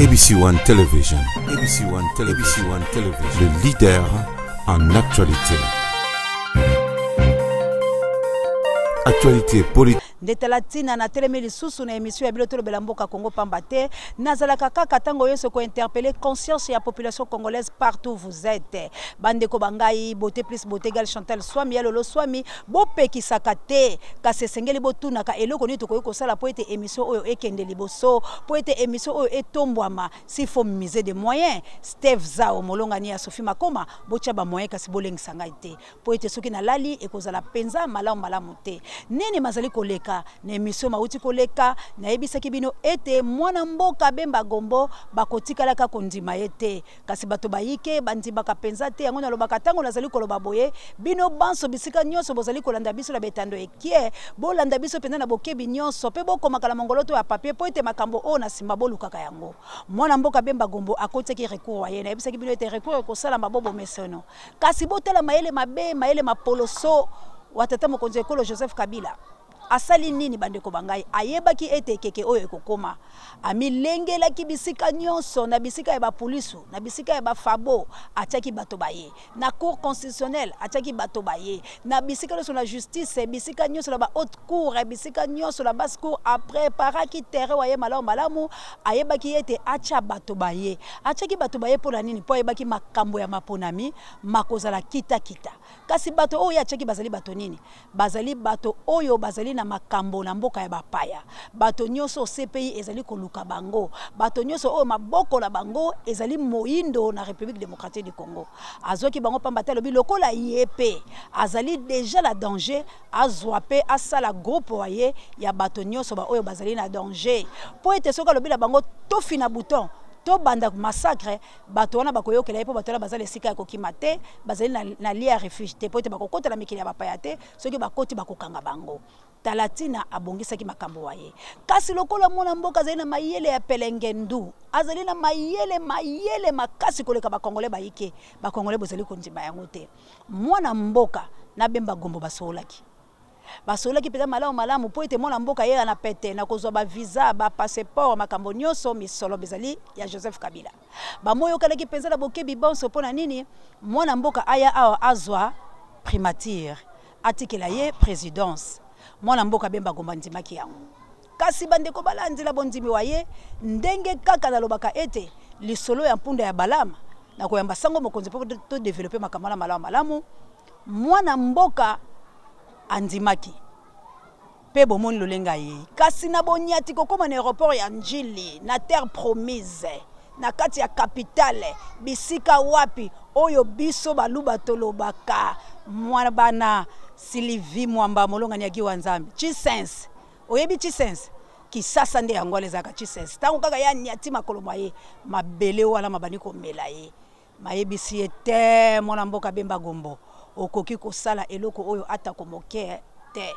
ABC One Television. ABC One Television. ABC One Television. Le leader en actualité. Actualité politique. Ndetalatina na telemeli susu na émission ya bilotolo belamboka Congo Pambate nazalaka kaka tango yeso ko interpeller conscience ya population congolaise partout vous êtes bandeko bangai beauté plus beauté égale Chantal Swami ya lolo Swami bopeki sakate kasi sengeli botuna ka eloko ni tokoyo ko sala po ete émission oyo ekende liboso po ete émission oyo etombwama s'il faut miser des moyens Steve Zao molongani ya Sophie Makoma bocha ba moyen kasi bolengisa ngai te po ete soki na lali ekozala penza malamu te nini mazali koleka na émission mauti koleka na yebisaki bino ete mwana mboka bemba gombo bakotikala ka kondima ete kasi bato bayike bandibaka penza te yango na lobaka tango nazali koloba boye bino banso bisika nyonso bozali kolanda biso la betando ekie bolanda biso penza na bokebi nyonso pe bokomakala mongoloto ya papier po ete makambo o na simba bolukaka yango mwana mboka bemba gombo akoteki recours waye na yebisaki bino ete recours ko sala mabobo mesono kasi botala mayele mabe mayele mapoloso watata mokonzi ekolo Joseph Kabila asali nini bandeko bangai ayebaki ete keke oyo ekokoma amilengela ki bisika nyonso na bisika ya ba police na bisika ya ba fabo ataki bato baye na cour constitutionnelle ataki bato baye na bisika nyonso la justice bisika nyonso la ba haute cour bisika nyonso la basse cour après paraki terre waye malamu ayebaki ete acha bato baye achaki bato baye pona nini po ayebaki makambo ya maponami makozala kita kasi bato oyo achaki bazali bato nini bazali bato oyo bazali na makambo na mboka ya bapaya bato nyonso CPI ezali koluka bango bato nyonso oyo maboko na bango ezali moindo na République démocratique du Congo azoki bango pambata lobi lokola yepe azali déjà la danger azwape asala groupe waye ya bato nyonso ba oyo bazali na danger po ete soka lobi la bango tofi na bouton to banda massacre bato wana bakoyokela yepo bato wana bazali esika ya kokima te bazali na lia refuge te po ete bakokota na mikili ya bapaya te soki bakoti bakokanga bango Talatina abongisaki makambo waye kasi lokola mwana mboka azali na mayele ya pelengendu azali na mayele makasi koleka bakongole bayike bakongole bozali kondima yango te mwana mboka na bemba gombo basolaki peza malamu po ete mwana mboka yera na pete na kozwa ba visa ba passeport makambo nyonso misolo bezali ya Joseph Kabila bamoyo kalaki penza na bokebi bonso pona nini mwana mboka aya awa azwa primature atikela ye présidence mwana mboka bemba gomba ndimaki yango kasi bandeko balandila bondimi waye ndenge kaka na lobaka ete lisolo ya mpunda ya balama na koyamba sango mokonzi po to développer makamala malamu mwana mboka andimaki pe bomoni lolenga ye kasi na bonyati kokoma na aéroport ya Njili na terre promise na kati ya capitale bisika wapi oyo biso baluba tolobaka mwana bana Sylvie Mwamba molongani yaki wanzambi Chisense oyebi Chisense kisasa nde yango alezaka Chisense tango kaka ya nyati makolo maye mabele wala mabani komela ye mayebisi ete mwana mboka bemba gombo okoki kosala eloko oyo ata komoke te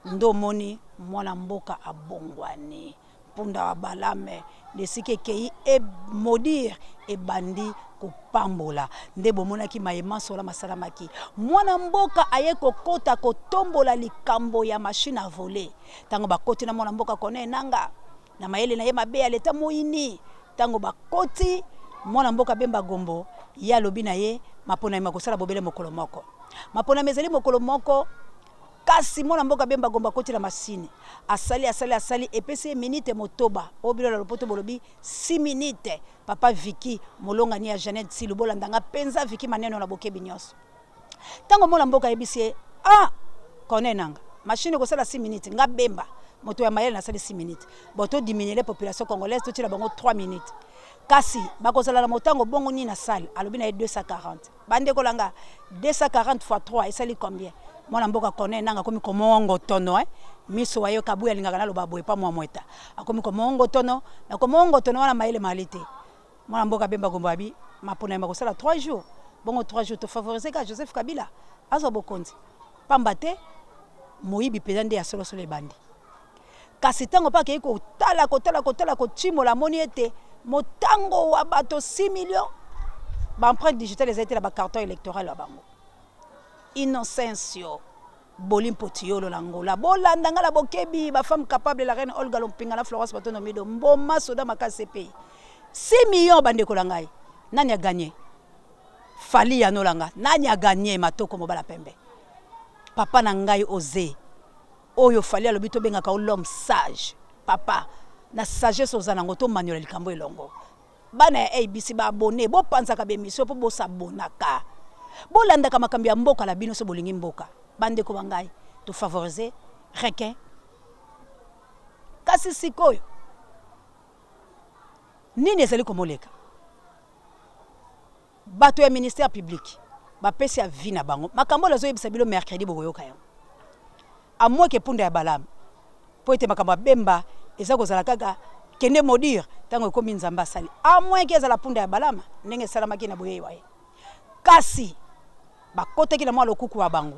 ndo moni mwana mboka abongwani punda wa balame desike kei e modir e bandi kopambola nde bomonaki mayema sola masalamaki mwana mboka aye kokota kotombola likambo ya machine à voler tango bakoti na mwana mboka kone nanga na mayele na ye mabe ya leta moini tango bakoti mwana mboka bemba gombo ya lobi na ye mapona ye makosala bobele mokolo moko mapona mezali mokolo moko kasi mwana mboka bemba gomba koti la masine asali epesi minute motoba obilo la lopoto bolobi 6 minutes papa Vicky molongani ya Jeannette Silubola ndanga penza Vicky maneno na bokebi nyonso tango mwana mboka ebisi konenanga machine ko sala 6 minutes nga bemba moto ya mayele na sali 6 minutes boto diminuer la population congolaise to tira bango 3 minutes kasi bakozala na motango bongo ni na salle alobi na 240 bande kolanga 240 x 3 esali combien mwana mboka kone nanga komi komongo tono miso wayo kabuya lingaka na loba boye pa mwa mweta akomi komongo tono na komongo tono wana maile malite mwana mboka bemba gombo abi mapona makosala 3 jours bongo 3 jours to favoriser ka Joseph Kabila azo bokonzi pambate moyibi pedande ya solo bandi kasi tango pa ke ko tala ko chimola moni ete motango wa bato 6 millions ba empreinte digitale ezali la ba carton électoral wa bango Innocencio Bolimpo Tiolo Langola bolanda ngala bokebi ba femme capable la reine Olga Lompinga na Florence Batono Mido mboma soda makase pays 6 millions bande kolangai. Nani a gagné? Fali ya nolanga. Nani a gagné matoko mobala pembe? Papa nangai osé. Oyo fali alobi to benga ka l'homme sage. Papa na sagesse ozana ngoto manuel likambo elongo. Bana ABC ba abonné bo panza ka be mission po bo sabonaka. Bo landa ka makambi ya mboka la bino so bolingi mboka. Bande ko bangai to favoriser requin. Kasi sikoyo. Nini ezali komoleka? Bato ya ministère public ba pesi ya vie na bango. Makambo la zo yebisa bilo mercredi bokoyoka yango. A moins que punda ya balam. Po ete makambo bemba eza kozala kaka kende modire tango ekomi nzamba sali. A moins que ezala punda ya balama ndenge salamaki na boye waye. Kasi bakoteki na mwa lokuku wa bango.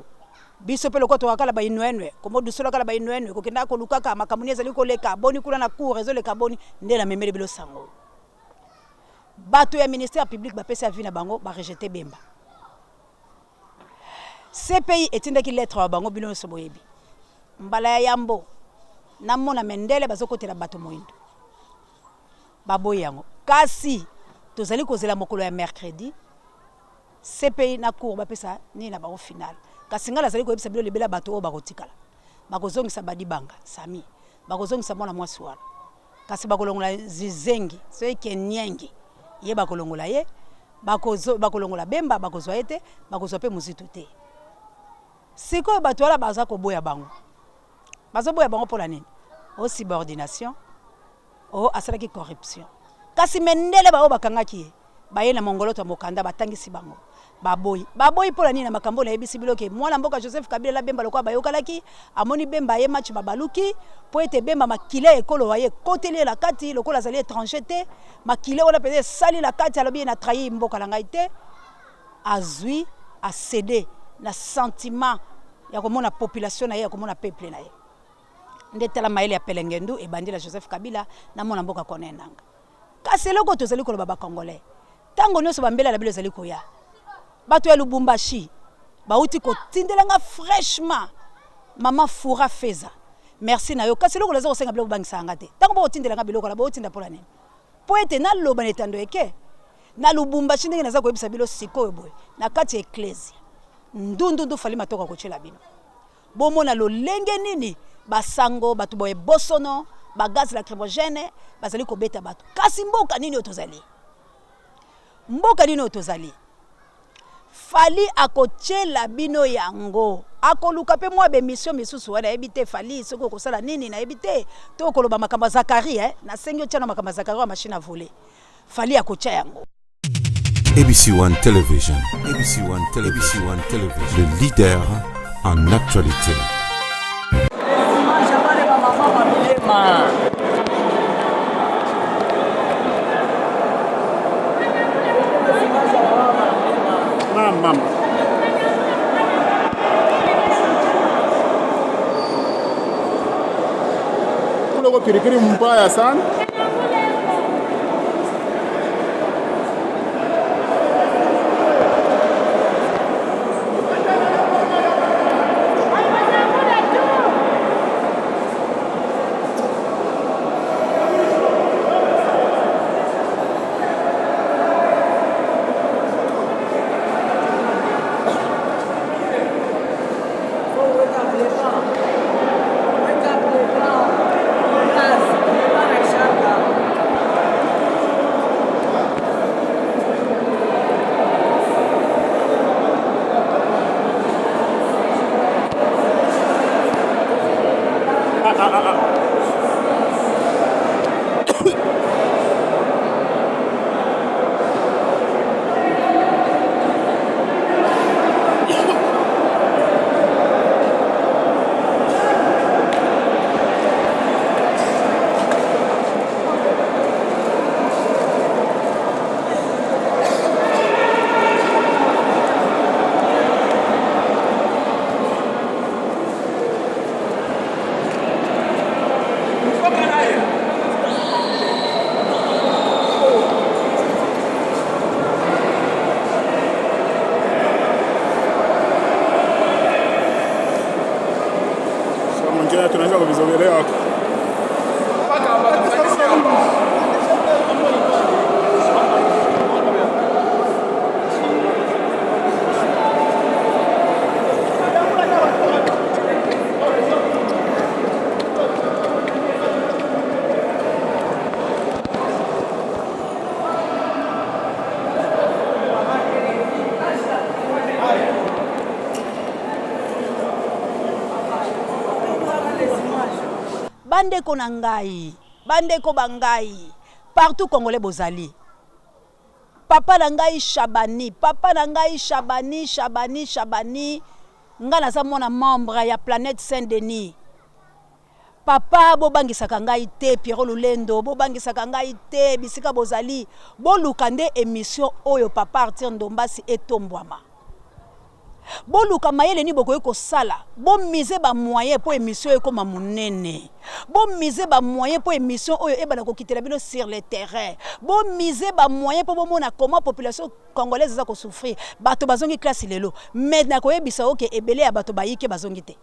Biso pe lokoto wakala ba inwenwe komo dusolo kala ba inwenwe kokenda ko lukaka makamuni ezali koleka boni kuna na cour ezoleka boni nde la memeli bilo sango. Bato ya ministère public ba pesa vie na bango ba rejeter bemba. CPI etindaki lettre wa bango bilo so boyebi. Mbala ya yambo na mona mendele bazokotela bato moindo. Baboyi yango. Kasi tozali kozela mokolo ya mercredi CPI na cour ba pesa ni na bango final. Kasi ngala zali koyebisa bilo libela bato o bakotikala. Bakozongisa badibanga sami. Bakozongisa mwana mwasi wana. Kasi bakolongola zizengi so ekenyengi. Ye bakolongola ye bakolongola bemba bakozwa ete bakozwa pe muzitu te. Siko bato wala baza koboya bango. Bazo boya bango pour la nini? O subordination, o asalaki corruption. Kasi mendele ba o bakangaki ba ye na mongolo to mokanda batangisi bango. Baboyi pour la nini na makambo na yebisi biloke mwana mboka Joseph Kabila la bemba lokwa bayokalaki amoni bemba ye match babaluki po ete bemba makile ekolo waye koteli la kati lokola zali étranger te makile wana pede sali la kati alobi na trahi mboka la ngai te azui a cédé na sentiment ya komona population na ye ya komona peuple na ye ndete la maele ya pelengendu e bandila Joseph Kabila na mona mboka konenanga kasi loko tozali koloba ba congolais tango nyonso bambela la bilo zali koya bato ya Lubumbashi bauti ko tindelanga fraîchement mama Foura Feza merci na yo kasi loko lazo senga bilo bangisa ngate tango bo tindelanga biloko la bo tinda pola nini po ete na loba netando eke na Lubumbashi ndenge naza koyebisa bilo sikoyo boy na kati ecclesia ndundu fali matoka kochela bino bomona lo lenge nini basango batu boye bosono ba gaz lacrymogène bazali ko beta batu kasi mboka nini otozali fali akochela bino yango akoluka pe mwa be mission misusu wana ebite fali soko kosala nini na ebite to koloba makamba Zakari na sengyo tshana makamba Zakari wa machine à voler fali akocha yango. ABC1 Television. ABC1 Television. Le leader en actualité. Mama. Kule pirikiri mbaya sana. bandeko na ngai, bandeko bangai, partout congolais bozali. Papa na ngai Shabani, papa na ngai Shabani, nga naza mwana membre ya Planète Saint-Denis. Papa bobangisaka ngai te, Pierrot Lulendo bobangisaka ngai te, bisika bozali boluka nde émission oyo papa Arthur Ndombasi etombwama. Boluka mayele ni bokoye kosala, bo mise ba moyen pour émission ekoma munene. Bo mise ba moyen pour émission oyo ebana kokitela bino sur le terrain. Bo mise ba moyen pour bomona comment population congolaise za ko souffrir. Bato bazongi classe lelo, mais na koyebisa oke ebele ya bato bayike bazongi te.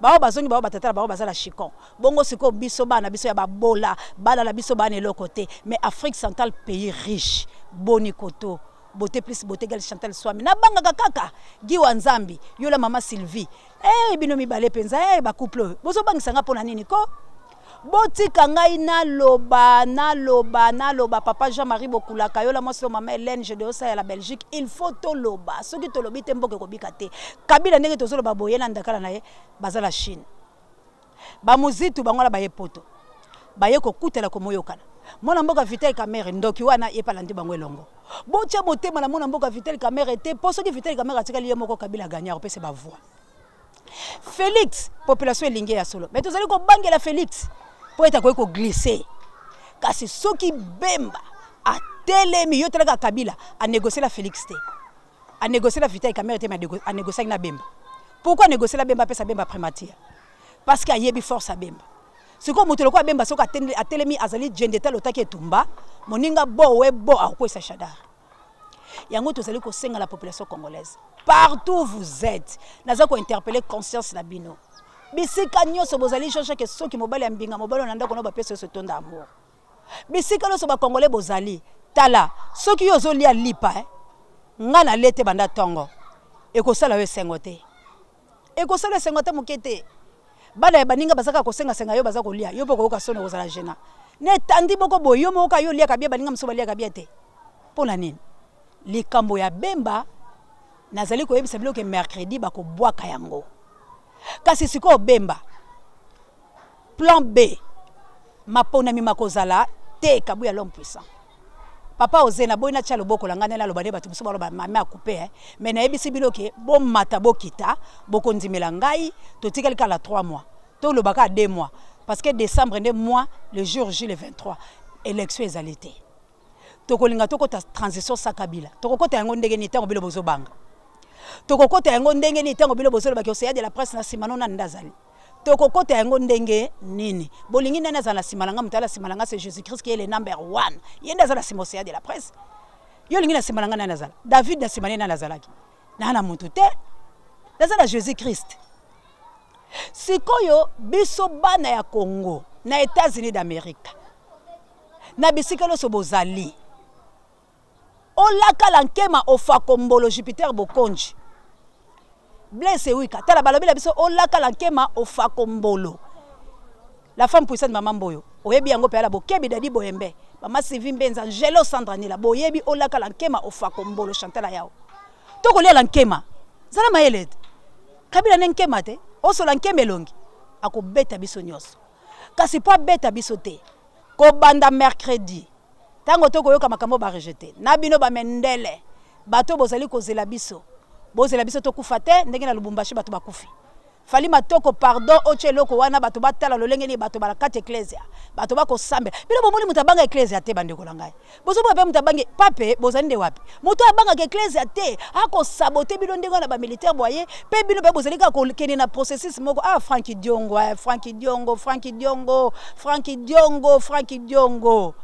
Bao bazongi bao batatala bao bazala chicon. Bongo siko biso bana biso ya babola, bana la biso bana elo côté, mais Afrique centrale pays riche, boni koto. Beauté plus beauté gal Chantal Swami na banga kaka Giwa Nzambi yola mama Sylvie bino mibale penza ba couple bozo bangisa nga pona nini ko botika ngai na loba papa Jean-Marie Bokulaka yola moso mama Hélène je de osa ya la Belgique il faut to loba soki to lobi te mboke ko bikate kabila ndenge to zolo boye na ndakala na ye bazala Chine ba muzitu bangola ba yepoto ba yeko kutela ko moyokana mona mboka Vital Kamerhe ndoki wana epalandi bango elongo botia motema na mona mboka Vital Kamerhe te poso ki Vital Kamerhe atikali ye moko kabila gagnard pese ba voix Félix population elingi ya solo mais tozali ko bangela Félix po eta ko glisser kasi soki Bemba a telemi yo telaka kabila a négocier la Félix te a négocier la Vital Kamerhe te mais a négocier na Bemba. Pourquoi négocier la Bemba pesa Bemba primature parce qu'il y a force à Bemba. C'est comme mutu lokwa Bemba soka atelemi azali jendeta lotaki etumba moninga bo akwesa shadar. Yango tozali ko senga la population congolaise. Partout où vous êtes, naza ko interpeller conscience na bino. Bisika nyoso bozali chercher que soki mobali ambinga mobali onanda kono ba pesa se tonda amour. Bisika loso ba congolais bozali tala soki yo zolia lipa nga na lete banda tongo ekosala we sengote. Ekosala sengote mukete. Bana baninga bazaka kosenga senga yo bazaka kolia yo poko ka sona kozala jena ne tandi boko boyo moka yo lia kabia baninga mso balia kabia te pona nini likambo ya Bemba nazali ko yebisa bilo ke mercredi bako bwaka yango kasi siko Bemba plan B mapona mi makozala te kabu ya l'homme puissant papa ozena boina tcha loboko la ngana la lobane batu muso baloba mama couper mais na yebisi biloke bo mata bokita boko ndimela ngai to tikali kala 3 mois to lobaka 2 mois parce que décembre ndé mois le jour J le 23 élection ezalité to kolinga to kota transition sa kabila to kokota yango ndenge ni tango bilo bozo banga to kokota yango ndenge ni tango bilo bozo lobaki oseya de la presse na simano na ndazali toko kota yango ndenge nini bolingi nana za na simalanga mutala simalanga c'est Jésus-Christ qui est le number 1 yenda za na simosia de la presse yo lingi na simalanga nana za David na simane nana zalaki nana mutu te na za Jésus-Christ sikoyo biso bana ya Congo na États-Unis d'Amérique na bisika loso bozali olaka lankema ofakombolo Jupiter Bokonji Blessé wika tala balobela biso olaka lankema ofakombolo la femme puissante maman Mboyo oyebi yango pe ala bokebi dadi boyembe mama Sylvie Mbenza Angelo Sandranila boyebi olaka lankema ofakombolo Chantal yao toko lia lankema zala mayeled kabila nenkema te oso lankema elongi akobeta biso nyos kasi po beta biso te ko banda mercredi tango toko yoka makambo ba rejeter na bino ba mendele bato bozali kozela biso bozela biso to kufate ndenge na Lubumbashi bato bakufi fali matoko pardon ocheloko wana bato batala lolenge ni bato balakati ecclesia bato bako sambe bilo bomoni mutabanga ecclesia te bandeko langai bozo bo pe mutabange pape bozali nde wapi muto abanga ke ecclesia te ako saboter bilo ndenge na ba militaire boye pe bilo pe bozali ka ko kene na processus moko Frankie Diongo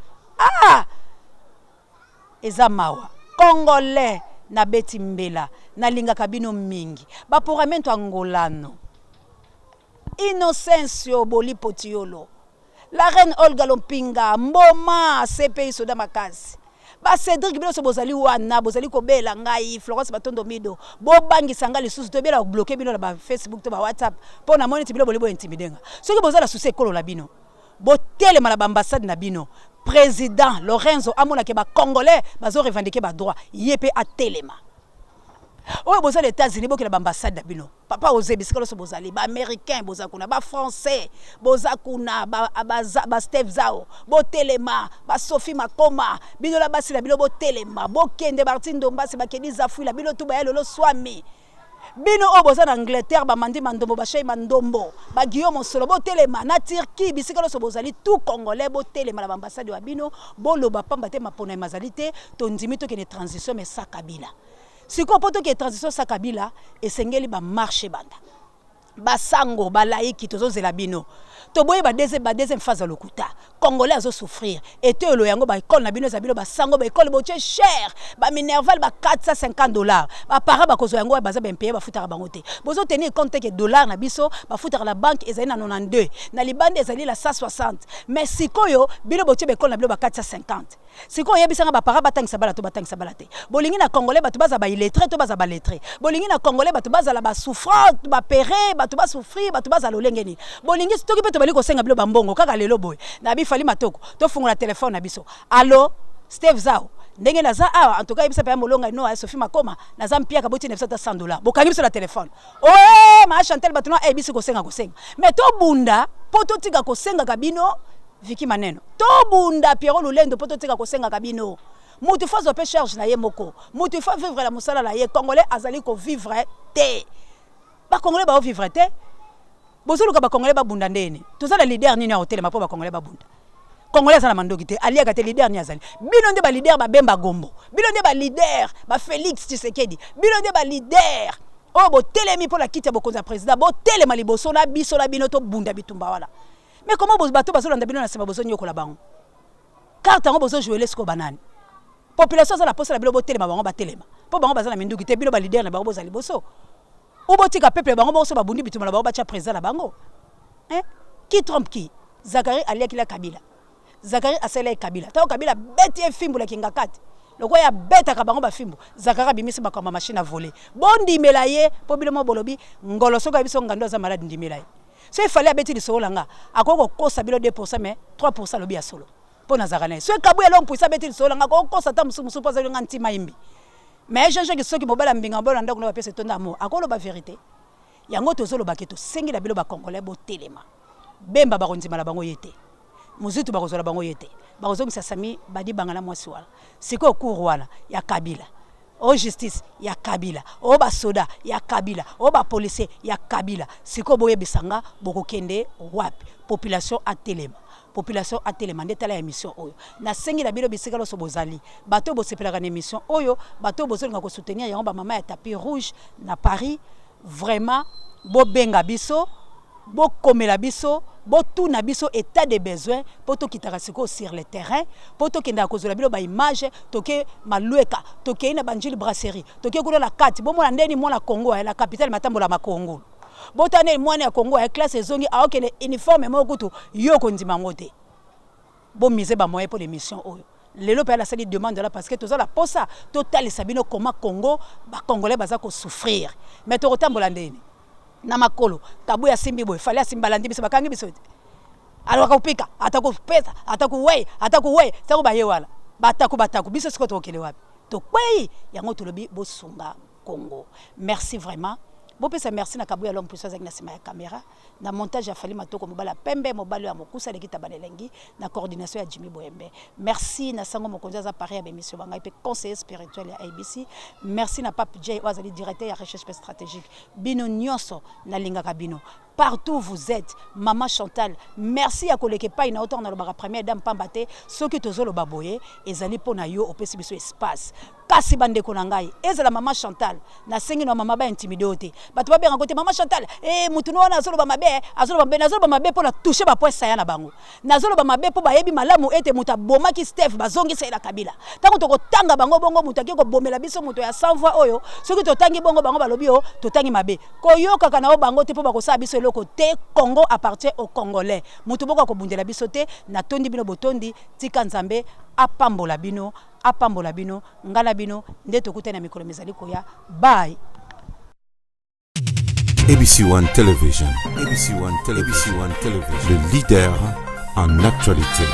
ezamawa congolais na beti mbela na linga kabino mingi ba programmento angolano Innocencio Boli Potiolo la reine Olga Lompinga mboma CPI soda makasi ba Cédric bilo so bozali wana bozali ko bela ngai Florence Batondo Mido bo bangi sanga lisusu to bela bloquer bino na ba Facebook to ba WhatsApp pona monite bilo bolibo intimidenga soki bozala susi ekolo la bino bo telema na ambassade na bino président Lorenzo amona ke ba congolais bazo revendiquer ba droit yepé a telema oyo boza les États-Unis bokela ambassade na bino papa oze bisika loso bozali ba américain boza kuna ba français boza kuna ba Steve Zao botelema ba Sophie Makoma bino la basi la bino botelema bokende Martin Dombasi bakedi zafu la bino tuba lelo swami bino o boza na Angleterre ba mandi mandombo ba Shey Mandombo ba Guillaume Solo botelema na Turquie bisika loso bozali tout congolais botelema la ambassade wa bino boloba pamba te mapona mazalité to ndimi to kene transition mais ça Kabila. Si ko poto ke transition sa Kabila esengeli ba marché banda ba sango ba laiki tozo zela bino to boye ba deuxième phase lokuta congolais azo souffrir et te lo yango ba école na bino za bino ba sango ba école boche cher ba minerval ba $450 ba para ba kozo yango ba za ben payer ba futaka bango te bozo tenir compte que dollar na biso ba futaka la banque ezali na 92 na libande ezali la 160 mais sikoyo bino boche ba école na bino ba 450 siko yebisanga ba para batangisa bala to batangisa bala te bolingi na congolais batu baza ba illettré to baza ba lettré bolingi na congolais batu baza la ba souffrant ba péré batu ba souffrir batu baza lolengeni bolingi stoki peto bali ko senga bilo bambongo kaka lelo boy na bi fali matoko to fungula téléphone na biso allo Steve Zao ndenge naza awa en tout cas yebisa pa molonga no a Sophie Makoma naza mpia ka boti $900 bokangi biso la téléphone oh ma Chantel batu no e biso ko senga mais to bunda poto tika ko senga kabino Viki Maneno to bunda Pierrot Lulendo poto tika ko senga kabino mutu fa zo pe charge na ye moko mutu fa vivre la musala la ye congolais azali ko vivre te ba congolais ba vivre te bozoluka ba congolais ba bunda ndene tozala leader nini a hotel mapo ba congolais ba bunda congolais za na mandoki te alia ka te leader ni azali bino nde ba leader ba Bemba Gombo bino nde ba leader ba Félix Tshisekedi bino nde ba leader oh bo telemi pour la kite bokonza président bo telema liboso na biso la bino to bunda bitumba wala. Mais comment vous bateau bazo landa bino na sema bozo nyoko la bango carte ngo bozo jouer l'esco banane population za la poste la bilo botelema bango batelema po bango baza na minduki te bino ba leader na bango boza liboso ou botika peuple bango boso ba bundi bituma la bango ba cha président la bango hein qui trompe qui Zakari alia kila Kabila Zakari asela Kabila ta Kabila beti fimbu la kinga kati loko ya beta ka bango ba fimbu Zakari bimisi ba kama machine à voler bondi melaye po bilo mo bolobi ngolo soka biso ngando za malade ndimelaye. So il fallait abeti solo langa akoko kosa bilo 2% mais 3% lobi ya solo po nazarane so kabu elong puisa beti solo langa ko kosa ta musu poza nga ntima imbi mais jean-jean ki soki mobala mbinga mbona ndako na pesa tonda mo akolo ba vérité yango tozolo baketo sengi la bilo ba congolais bo telema Bemba ba konzima la bango yete muzitu ba kozola bango yete ba kozo misasami badi bangala mwasi wala siko kurwana ya Kabila o justice ya Kabila o ba soda ya Kabila o ba policier ya Kabila siko boye bisanga bokokende wapi population a telema ndetala ya mission oyo na sengi la bilo bisika loso bozali bato bosepelaka na émission oyo bato bozolinga ko soutenir yango ba mama ya tapis rouge na Paris vraiment bo benga biso bo komela biso bo tuna biso état de besoin poto kitaka siko sur le terrain poto kenda kozola bilo ba image toke malueka toke ina banjili brasserie toke kuna la kati bo mona ndeni mona Congo la capitale matambola makongo botane mwana ya Congo ya classe ezongi aokele uniforme moko kutu yoko ndima ngote bo mise ba moyen pour l'émission oyo lelo pa la sali demande là parce que toza la posa total sabino comment Congo ba congolais baza ko souffrir mais to rotambola ndeni na makolo kabu ya simbi boy fallait simbalandi biso bakangi biso alors akopika atakupesa atakuwe sako baye wala bataku biso siko tokele wapi to kwei yango tolobi bo sunga Congo. Merci vraiment. Bon pesa merci na kabu ya l'homme puissance avec na sima ya caméra na montage ya Fali Matoko mobala pembe mobalo ya mokusa lekita banelengi na coordination ya Jimmy Boyembe. Merci na sango mokonza za Paris ya émission banga pe conseiller spirituel ya ABC. Merci na Pape J Wazali directeur ya recherche stratégique. Bino nyonso na linga kabino. Partout où vous êtes, Maman Chantal, merci à koleke pa ina autant na lobaka première dame pambate, soki tozo lo baboye, ezali pona yo opesi biso espace. Kasi bande konangai, ezala Maman Chantal, na sengi na mama ba intimidote. Batu ba benga kote Maman Chantal, mutu no na zolo ba mabe, azolo ba mabe pona toucher ba poisa ya na bango. Na zolo ba mabe po ba yebi malamu ete muta boma ki Steph bazongi se la Kabila. Tango toko tanga bango bongo mutaki ko bomela biso muto ya 100 fois oyo, soki to tangi bongo bango balobi o, to tangi mabe. Koyoka kana o bango te po ba ko sa biso le côté Congo appartient aux Congolais. Mutuboka ko bundela bisote na tondi bino botondi tika nzambe apambola bino ngala bino ndeto kutena mikolo mezali koya bye. ABC1 Television. ABC1 Television. Le leader en actualité.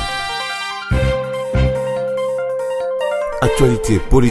Actualité politique.